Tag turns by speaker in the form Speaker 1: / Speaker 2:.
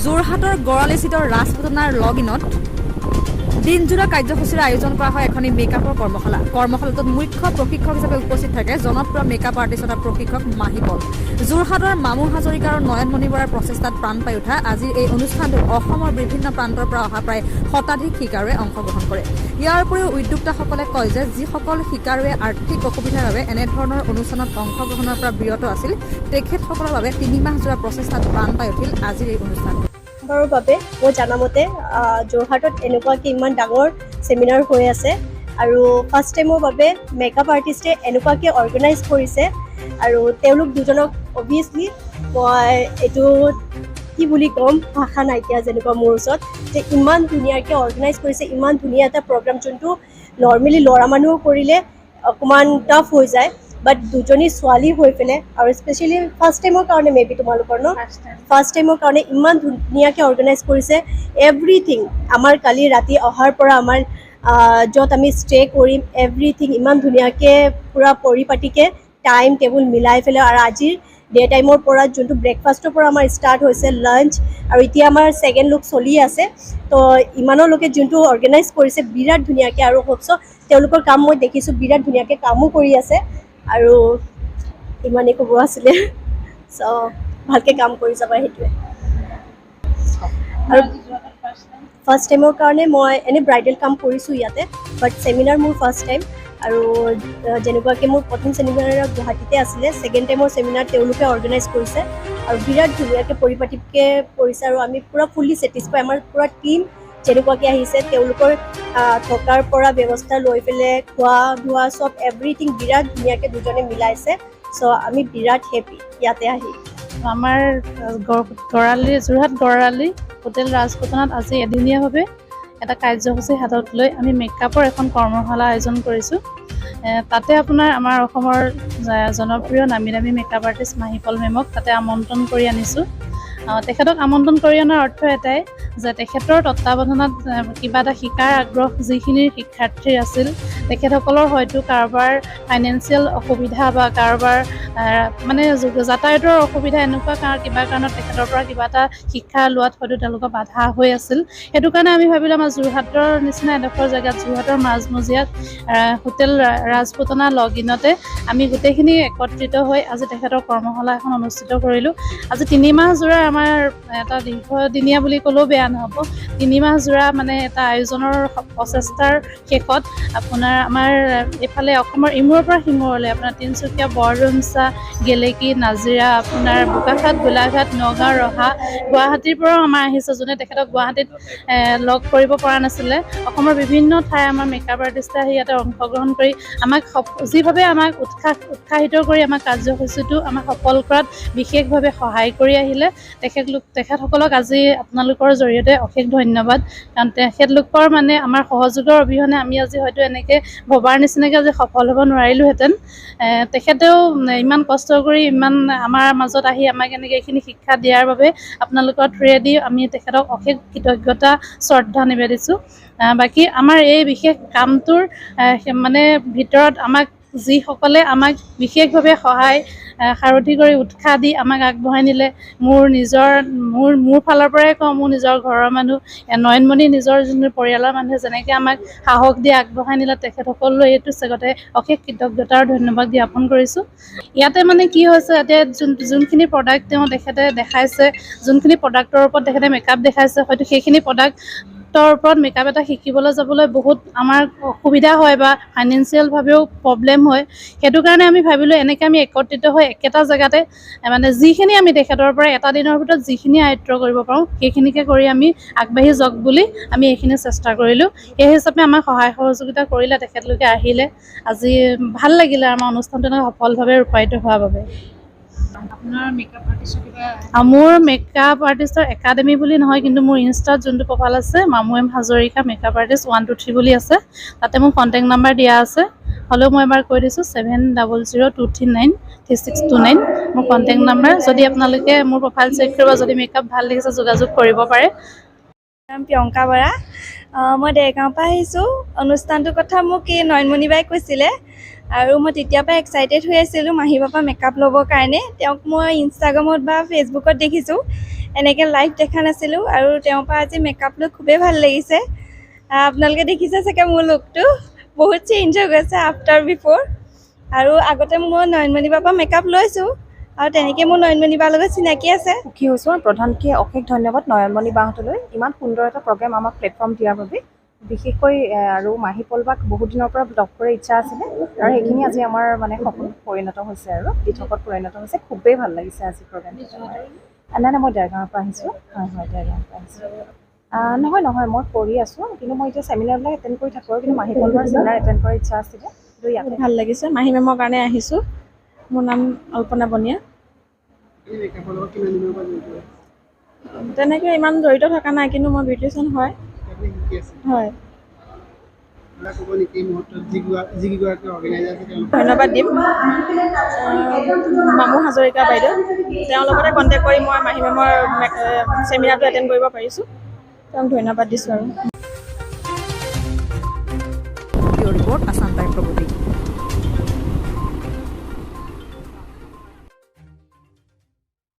Speaker 1: যোৰহাটৰ গড়ালিস্থিত ৰাজপুতনাৰ লগইনত দিনজোৰা কাৰ্যসূচীৰ আয়োজন কৰা হয় এখন মেকআপৰ কৰ্মশালা। কৰ্মশালাটোত মুখ্য প্ৰশিক্ষক হিচাপে উপস্থিত থাকে জনপ্ৰিয় মেকআপ আৰ্টিষ্ট তথা প্ৰশিক্ষক মাহিপল। যোৰহাটৰ মামু হাজৰিকা আৰু নয়নমণি বৰাৰ প্ৰচেষ্টাত প্ৰাণ পাই উঠা আজিৰ এই অনুষ্ঠানটোত অসমৰ বিভিন্ন প্ৰান্তৰ পৰা অহা প্ৰায় শতাধিক শিকাৰুৱে অংশগ্ৰহণ কৰে। ইয়াৰ উপৰিও উদ্যোক্তাসকলে কয় যে যিসকল শিকাৰুৱে আৰ্থিক অসুবিধাৰ বাবে এনেধৰণৰ অনুষ্ঠানত অংশগ্ৰহণৰ পৰা বিৰত আছিল তেখেতসকলৰ বাবে 3 মাহ যোৰা প্ৰচেষ্টাত প্ৰাণ পাই উঠিল আজিৰ এই অনুষ্ঠান।
Speaker 2: বাবে মই জানামতে যোৰহাটত এনেকুৱাকৈ ইমান ডাঙৰ চেমিনাৰ হৈ আছে আৰু ফাৰ্ষ্ট টাইমৰ বাবে মেকআপ আৰ্টিষ্টে এনেকুৱাকৈ অৰ্গেনাইজ কৰিছে আৰু তেওঁলোক দুজনক অভিয়াছলি মই এইটো কি বুলি ক'ম ভাষা নাইকিয়া যেনেকুৱা মোৰ ওচৰত যে ইমান ধুনীয়াকৈ অৰ্গেনাইজ কৰিছে, ইমান ধুনীয়া এটা প্ৰগ্ৰাম যোনটো নৰ্মেলি ল'ৰা মানুহ কৰিলে অকণমান টাফ হৈ যায় বাট দুজনী ছোৱালী হৈ পেলাই আৰু স্পেচিয়েলি ফাৰ্ষ্ট টাইমৰ কাৰণে মেবি তোমালোকৰ ফাৰ্ষ্ট টাইমৰ কাৰণে ইমান ধুনীয়াকৈ অৰ্গেনাইজ কৰিছে এভৰিথিং। আমাৰ কালি ৰাতি অহাৰ পৰা আমাৰ য'ত আমি ষ্টে কৰিম এভৰিথিং ইমান ধুনীয়াকৈ পূৰা পৰিপাটিকৈ টাইম টেবুল মিলাই পেলাই আৰু আজিৰ ডে টাইমৰ পৰা যোনটো ব্ৰেকফাষ্টৰ পৰা আমাৰ ষ্টাৰ্ট হৈছে লাঞ্চ আৰু এতিয়া আমাৰ ছেকেণ্ড লুক চলি আছে। তো ইমানলৈকে যোনটো অৰ্গেনাইজ কৰিছে বিৰাট ধুনীয়াকৈ আৰু হোপছ তেওঁলোকৰ কাম মই দেখিছোঁ বিৰাট ধুনীয়াকৈ কামো কৰি আছে আৰু ইমানেই ক'ব আছিলে চ' ভালকৈ কাম কৰি যাবা সেইটোৱে। আৰু ফাৰ্ষ্ট টাইমৰ কাৰণে মই এনেই ব্ৰাইডেল কাম কৰিছোঁ ইয়াতে বাট চেমিনাৰ মোৰ ফাৰ্ষ্ট টাইম আৰু যেনেকুৱাকৈ মোৰ প্ৰথম চেমিনাৰ গুৱাহাটীতে আছিলে, ছেকেণ্ড টাইমৰ চেমিনাৰ তেওঁলোকে অৰ্গেনাইজ কৰিছে আৰু বিৰাট ধুনীয়াকৈ পৰিপাটিকৈ কৰিছে আৰু আমি পূৰা ফুল্লি ছেটিছফাই। আমাৰ পূৰা টীম যেনেকুৱাকৈ আহিছে তেওঁলোকৰ থকাৰ পৰা ব্যৱস্থা লৈ পেলাই খোৱা ধোৱা চব এভৰিথিং বিৰাট ধুনীয়াকৈ দুজনে মিলাইছে। চ' আমি বিৰাট হেপী ইয়াতে আহি।
Speaker 3: আমাৰ যোৰহাট গড়ালি হোটেল ৰাজপুতনাত আজি এদিনীয়াভাৱে এটা কাৰ্যসূচী হাতত লৈ আমি মেকআপৰ এখন কৰ্মশালা আয়োজন কৰিছোঁ। তাতে আপোনাৰ আমাৰ অসমৰ জনপ্ৰিয় নামী দামী মেকআপ আৰ্টিষ্ট মাহিপল মেমক তাতে আমন্ত্ৰণ কৰি আনিছোঁ। তেখেতক আমন্ত্ৰণ কৰি অনাৰ অৰ্থ এটাই যে তেখেতৰ তত্বাৱধানত কিবা এটা শিকাৰ আগ্ৰহ যিখিনি শিক্ষাৰ্থীৰ আছিল তেখেতসকলৰ হয়তো কাৰোবাৰ ফাইনেন্সিয়েল অসুবিধা বা কাৰোবাৰ মানে যাতায়াতৰ অসুবিধা এনেকুৱা কিবা কাৰণত তেখেতৰ পৰা কিবা এটা শিক্ষা লোৱাত হয়তো তেওঁলোকৰ বাধা হৈ আছিল। সেইটো কাৰণে আমি ভাবিলোঁ আমাৰ যোৰহাটৰ নিচিনা এডোখৰ জেগাত যোৰহাটৰ মাজমজিয়াত হোটেল ৰাজপুতনা লগইনতে আমি গোটেইখিনি একত্ৰিত হৈ আজি তেখেতৰ কৰ্মশালা এখন অনুষ্ঠিত কৰিলোঁ। আজি 3 মাহ জোৰা আমাৰ এটা দীৰ্ঘদিনীয়া বুলি ক'লেও বেয়া নহ'ব। 3 মাহ জোৰা মানে এটা আয়োজনৰ প্ৰচেষ্টাৰ শেষত আপোনাৰ আমাৰ এইফালে অসমৰ ইমূৰৰ পৰা সিমূৰলৈ আপোনাৰ তিনিচুকীয়া, বৰডুমচা, গেলেকী, নাজিৰা, আপোনাৰ বোকাখাট, গোলাঘাট, নগাঁও, ৰহা, গুৱাহাটীৰ পৰাও আমাৰ আহিছে যোনে তেখেতক গুৱাহাটীত লগ কৰিব পৰা নাছিলে। অসমৰ বিভিন্ন ঠাই আমাৰ মেকআপ আৰ্টিষ্টে আহি ইয়াতে অংশগ্ৰহণ কৰি আমাক যিভাৱে আমাক উৎসাহিত কৰি আমাৰ কাৰ্যসূচীটো আমাক সফল কৰাত বিশেষভাৱে সহায় কৰি আহিলে তেখেতসকলক আজি আপোনালোকৰ জৰিয়তে অশেষ ধন্যবাদ। কাৰণ তেখেতলোকৰ মানে আমাৰ সহযোগৰ অবিহনে আমি আজি হয়তো এনেকৈ ভবাৰ নিচিনাকৈ আজি সফল হ'ব নোৱাৰিলোহেঁতেন। তেখেতেও ইমান কষ্ট কৰি ইমান আমাৰ মাজত আহি আমাক এনেকৈ এইখিনি শিক্ষা দিয়াৰ বাবে আপোনালোকৰ থ্ৰুৱেদি আমি তেখেতক অশেষ কৃতজ্ঞতা শ্ৰদ্ধা নিবেদিছোঁ। বাকী আমাৰ এই বিশেষ কামটোৰ মানে ভিতৰত আমাক যিসকলে আমাক বিশেষভাৱে সহায় সাৰথি কৰি উৎসাহ দি আমাক আগবঢ়াই নিলে মোৰ ফালৰ পৰাই কওঁ, মোৰ নিজৰ ঘৰৰ মানুহ নয়নমণি নিজৰ যোনটো পৰিয়ালৰ মানুহে যেনেকৈ আমাক সাহস দি আগবঢ়াই নিলে তেখেতসকললৈ এইটো চেগতে অশেষ কৃতজ্ঞতা আৰু ধন্যবাদ জ্ঞাপন কৰিছোঁ। ইয়াতে মানে কি হৈছে এতিয়া যোনখিনি প্ৰডাক্ট তেখেতে দেখাইছে, যোনখিনি প্ৰডাক্টৰ ওপৰত তেখেতে মেকআপ দেখাইছে হয়তো সেইখিনি প্ৰডাক্টৰ ওপৰত মেকআপ এটা শিকিবলৈ যাবলৈ বহুত আমাৰ অসুবিধা হয় বা ফাইনেন্সিয়েলভাৱেও প্ৰব্লেম হয়। সেইটো কাৰণে আমি ভাবিলোঁ এনেকৈ আমি একত্ৰিত হৈ একেটা জেগাতে মানে যিখিনি আমি তেখেতৰ পৰা এটা দিনৰ ভিতৰত যিখিনি আয়ত্ব কৰিব পাৰোঁ সেইখিনিকে কৰি আমি আগবাঢ়ি যাওক বুলি আমি এইখিনি চেষ্টা কৰিলোঁ। সেই হিচাপে আমাক সহায় সহযোগিতা কৰিলে, তেখেতলোকে আহিলে। আজি ভাল লাগিলে আমাৰ অনুষ্ঠানটো সফলভাৱে ৰূপায়িত হোৱাৰ বাবে। মোৰ মেকআপ আৰ্টিষ্টৰ একাডেমি বুলি নহয়, কিন্তু মোৰ ইনষ্টাত যোনটো প্ৰফাইল আছে মামু হাজৰিকা মেকআপ আৰ্টিষ্ট 123 বুলি আছে, তাতে মোৰ কণ্টেক্ট নাম্বাৰ দিয়া আছে। হ'লেও মই এবাৰ কৈ দিছোঁ 7002393629 মোৰ কণ্টেক্ট নাম্বাৰ। যদি আপোনালোকে মোৰ প্ৰফাইল চেক কৰিব, যদি মেকআপ ভাল দেখিছে যোগাযোগ কৰিব পাৰে।
Speaker 4: প্ৰিয়ংকা বৰা, মই দেৰগাঁৱৰ পৰা আহিছোঁ। অনুষ্ঠানটোৰ কথা মোক নয়নমণি বাই কৈছিলে। আৰু মই তেতিয়াৰ পৰা এক্সাইটেড হৈ আছিলোঁ মাহীৰ পাপা মেকআপ ল'বৰ কাৰণে। তেওঁক মই ইনষ্টাগ্ৰামত বা ফেচবুকত দেখিছোঁ, এনেকৈ লাইভ দেখা নাছিলোঁ। আৰু তেওঁৰ পৰা আজি মেকআপ লৈ খুবেই ভাল লাগিছে। আপোনালোকে দেখিছে চাগে মোৰ লুকটো বহুত চেঞ্জ হৈ গৈছে আফটাৰ বিফ'ৰ। আৰু আগতে মই নয়নমণি বাৰ পৰা মেকআপ লৈছোঁ, আৰু তেনেকৈ মোৰ নয়নমণি বাৰ লগত চিনাকি আছে।
Speaker 5: সুখী হৈছোঁ আৰু প্ৰধানকৈ অশেষ ধন্যবাদ নয়নমণি বাহঁতলৈ ইমান সুন্দৰ এটা প্ৰগ্ৰেম আমাক প্লেটফৰ্ম দিয়াৰ বাবে। বিশেষকৈ আৰু মাহী পলবাক বহুত দিনৰ পৰা লগ কৰাৰ ইচ্ছা আছিলে, আৰু সেইখিনি আজি আমাৰ মানে সপোন পৰিণত হৈছে আৰু দিঠকত পৰিণত হৈছে। খুবেই ভাল লাগিছে আজি প্ৰগ্ৰেমটো। নাই মই ডেৰগাঁৱৰ পৰা আহিছোঁ। হয় ডেৰগাঁৱৰ পৰা আহিছোঁ। নহয় মই কৰি আছোঁ, কিন্তু মই এতিয়া চেমিনাৰবিলাক এটেণ্ড কৰি থাকোঁ। কিন্তু মাহী পলবাৰ চেমিনাৰ এটেণ্ড কৰাৰ ইচ্ছা আছিলে, কিন্তু ইয়াতে
Speaker 6: ভাল লাগিছে। মাহী মেমৰ কাৰণে আহিছোঁ। মোৰ নাম অল্পনা বনিয়া। তেনেকৈ ইমান জড়িত থকা নাই, কিন্তু মই বিউটিচিয়ান হয়। ধন্যবাদ দিম মামু হাজৰিকা বাইদেউ। তেওঁৰ লগতে কণ্টেক্ট কৰি মই মাহী মেমৰ চেমিনাৰটো এটেণ্ড কৰিব পাৰিছোঁ। তেওঁক ধন্যবাদ দিছোঁ। আৰু
Speaker 1: ৰিপৰ্ট আছাম টাইম প্ৰগতি।